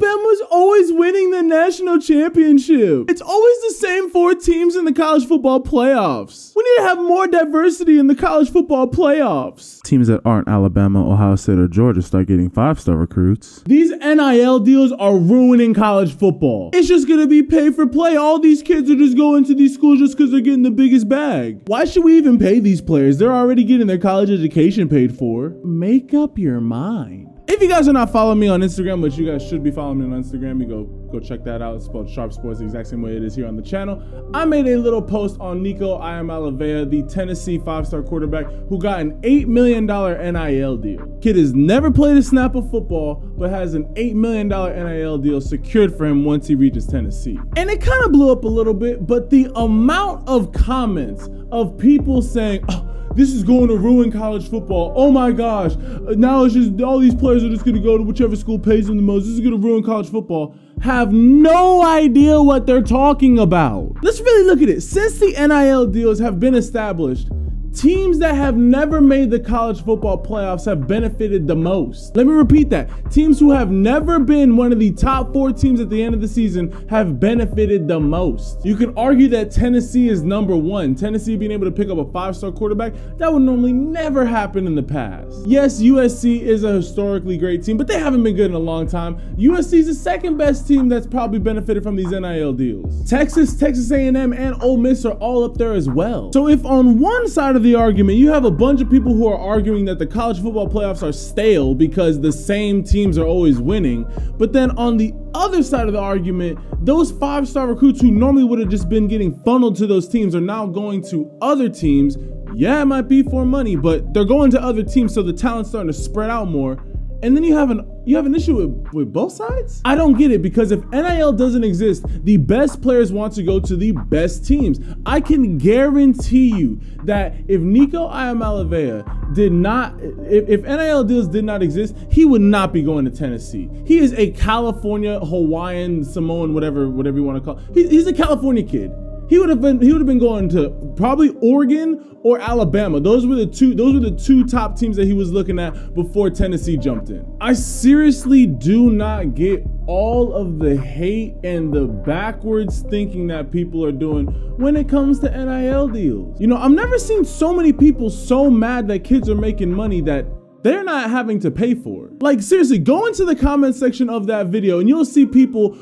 Alabama's always winning the national championship. It's always the same 4 teams in the college football playoffs. We need to have more diversity in the college football playoffs. Teams that aren't Alabama, Ohio State, or Georgia start getting 5-star recruits. These NIL deals are ruining college football. It's just gonna be pay for play. All these kids are just going to these schools just because they're getting the biggest bag. Why should we even pay these players? They're already getting their college education paid for. Make up your mind. If you guys are not following me on Instagram, which you guys should be following me on Instagram, you go check that out. It's spelled SharpeSports the exact same way it is here on the channel. I made a little post on aLAbaMa, the Tennessee 5-star quarterback who got an $8 million NIL deal. Kid has never played a snap of football, but has an $8 million NIL deal secured for him once he reaches Tennessee. And it kind of blew up a little bit, but the amount of comments of people saying, oh, this is going to ruin college football. Oh my gosh. Now it's just all these players are just going to go to whichever school pays them the most. This is going to ruin college football. Have no idea what they're talking about. Let's really look at it. Since the NIL deals have been established, teams that have never made the college football playoffs have benefited the most. Let me repeat that. Teams who have never been one of the top 4 teams at the end of the season have benefited the most. You can argue that Tennessee is number 1. Tennessee being able to pick up a 5-star quarterback, that would normally never happen in the past. Yes, USC is a historically great team, but they haven't been good in a long time. USC is the 2nd best team that's probably benefited from these NIL deals. Texas, Texas A&M, and Ole Miss are all up there as well. So if on one side of the argument you have a bunch of people who are arguing that the college football playoffs are stale because the same teams are always winning, but then on the other side of the argument, those 5-star recruits who normally would have just been getting funneled to those teams are now going to other teams. Yeah, it might be for money, but they're going to other teams, so the talent's starting to spread out more. And then you have an issue with both sides? I don't get it, because if NIL doesn't exist, the best players want to go to the best teams. I can guarantee you that if aLAbaMa did not, if NIL deals did not exist, he would not be going to Tennessee. He is a California, Hawaiian, Samoan, whatever you want to call it. He's a California kid. He would have been going to probably Oregon or Alabama. Those were the two top teams that he was looking at before Tennessee jumped in. I seriously do not get all of the hate and the backwards thinking that people are doing when it comes to NIL deals. You know, I've never seen so many people so mad that kids are making money that they're not having to pay for. Like, seriously, go into the comment section of that video and you'll see people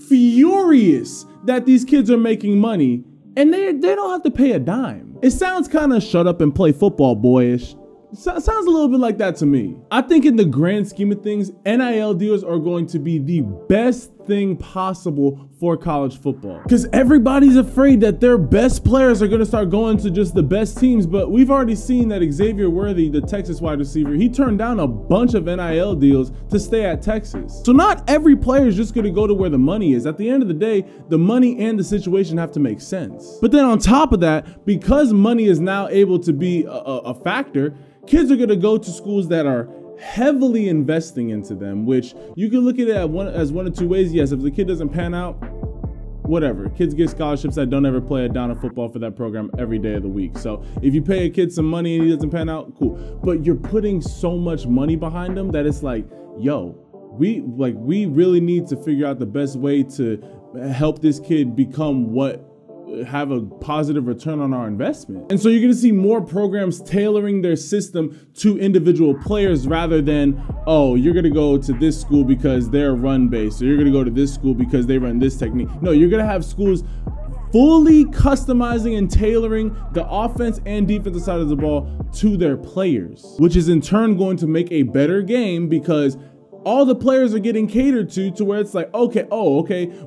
furious that these kids are making money and they don't have to pay a dime. It sounds kind of shut up and play football boyish. Sounds a little bit like that to me. I think in the grand scheme of things, NIL deals are going to be the best thing possible for college football, because everybody's afraid that their best players are going to start going to just the best teams. But we've already seen that Xavier Worthy, the Texas wide receiver, he turned down a bunch of NIL deals to stay at Texas. So not every player is just going to go to where the money is. At the end of the day, the money and the situation have to make sense. But then on top of that, because money is now able to be a factor, kids are going to go to schools that are heavily investing into them, which you can look at it as one of two ways. Yes, if the kid doesn't pan out, whatever. Kids get scholarships that don't ever play a down of football for that program every day of the week. So if you pay a kid some money and he doesn't pan out, cool. But you're putting so much money behind them that it's like, yo, we really need to figure out the best way to help this kid have a positive return on our investment. And so you're gonna see more programs tailoring their system to individual players rather than, oh, you're gonna go to this school because they're run-based, or you're gonna go to this school because they run this technique. No, you're gonna have schools fully customizing and tailoring the offense and defensive side of the ball to their players, which is in turn going to make a better game, because all the players are getting catered to where it's like, okay,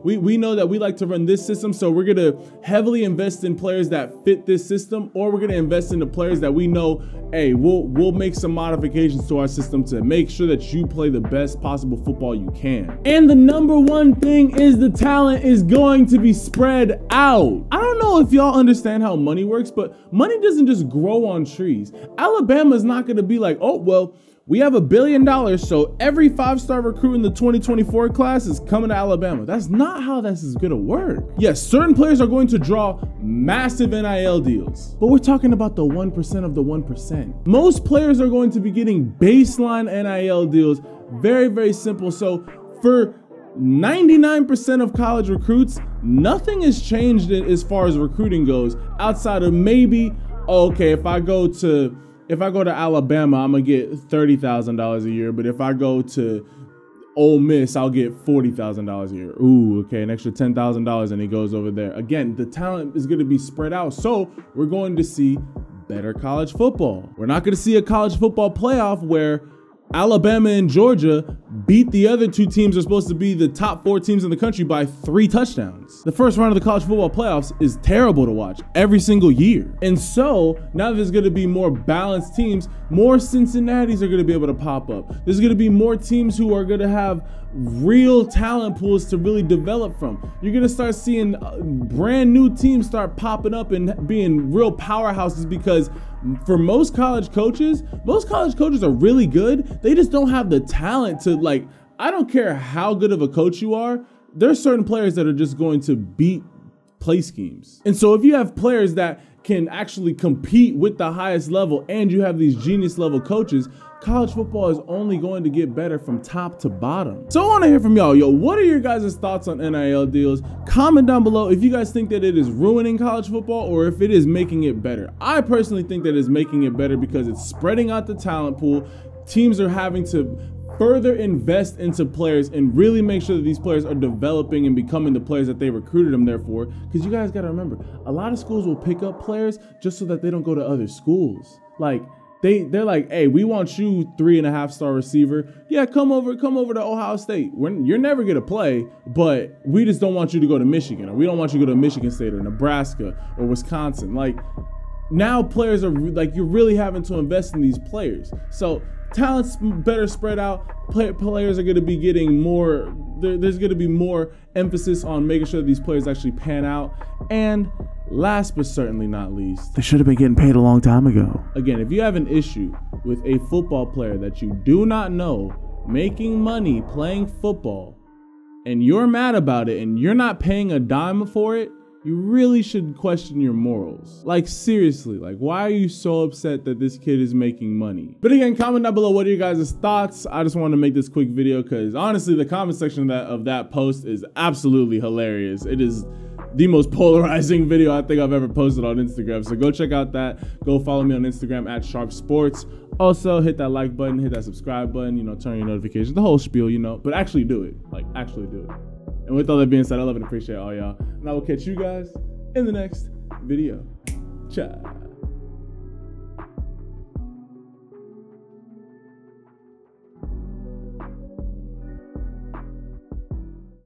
we know that we like to run this system, so we're gonna heavily invest in players that fit this system, or we're gonna invest in the players that we know, hey, we'll make some modifications to our system to make sure that you play the best possible football you can. And the number one thing is the talent is going to be spread out. I don't know if y'all understand how money works, but money doesn't just grow on trees. Alabama's not gonna be like, oh, well, we have $1 billion, so every 5-star recruit in the 2024 class is coming to Alabama. That's not how this is gonna work. Yes, certain players are going to draw massive NIL deals, but we're talking about the 1% of the 1%. Most players are going to be getting baseline NIL deals, very, very simple. So for 99% of college recruits, nothing has changed as far as recruiting goes, outside of maybe, okay, if I go to aLAbaMa, I'm gonna get $30,000 a year, but if I go to Ole Miss, I'll get $40,000 a year. Ooh, okay, an extra $10,000, and it goes over there. Again, the talent is gonna be spread out, so we're going to see better college football. We're not gonna see a college football playoff where Alabama and Georgia beat the other two teams that are supposed to be the top 4 teams in the country by 3 touchdowns. The first round of the college football playoffs is terrible to watch every single year. And so now there's going to be more balanced teams. More Cincinnatis are going to be able to pop up. There's going to be more teams who are going to have real talent pools to really develop from. You're going to start seeing brand new teams start popping up and being real powerhouses, because for most college coaches are really good. They just don't have the talent to, like, I don't care how good of a coach you are, there's certain players that are just going to beat play schemes. And so if you have players that can actually compete with the highest level and you have these genius level coaches, college football is only going to get better from top to bottom. So I want to hear from y'all. Yo, what are your guys' thoughts on NIL deals? Comment down below if you guys think that it is ruining college football or if it is making it better. I personally think that it's making it better because it's spreading out the talent pool. Teams are having to further invest into players and really make sure that these players are developing and becoming the players that they recruited them there for. Because you guys got to remember, a lot of schools will pick up players just so that they don't go to other schools. Like, they're like, hey, we want you 3.5-star receiver. Yeah, come over to Ohio State. You're never gonna play, but we just don't want you to go to Michigan, or we don't want you to go to Michigan State or Nebraska or Wisconsin. Like, now players are like, you're really having to invest in these players. So talent's better spread out. Players are going to be getting more. There's going to be more emphasis on making sure that these players actually pan out. And last but certainly not least, they should have been getting paid a long time ago. Again, if you have an issue with a football player that you do not know making money playing football, and you're mad about it and you're not paying a dime for it, you really should question your morals. Like, seriously, like, why are you so upset that this kid is making money? But again, comment down below, what are your guys' thoughts? I just want to make this quick video because honestly, the comment section of that post is absolutely hilarious. It is the most polarizing video I think I've ever posted on Instagram. So go check out that. Go follow me on Instagram at SharpeSports. Also, hit that like button, hit that subscribe button, you know, turn your notifications, the whole spiel, you know, but actually do it. Like, actually do it. And with all that being said, I love and appreciate all y'all. And I will catch you guys in the next video. Ciao.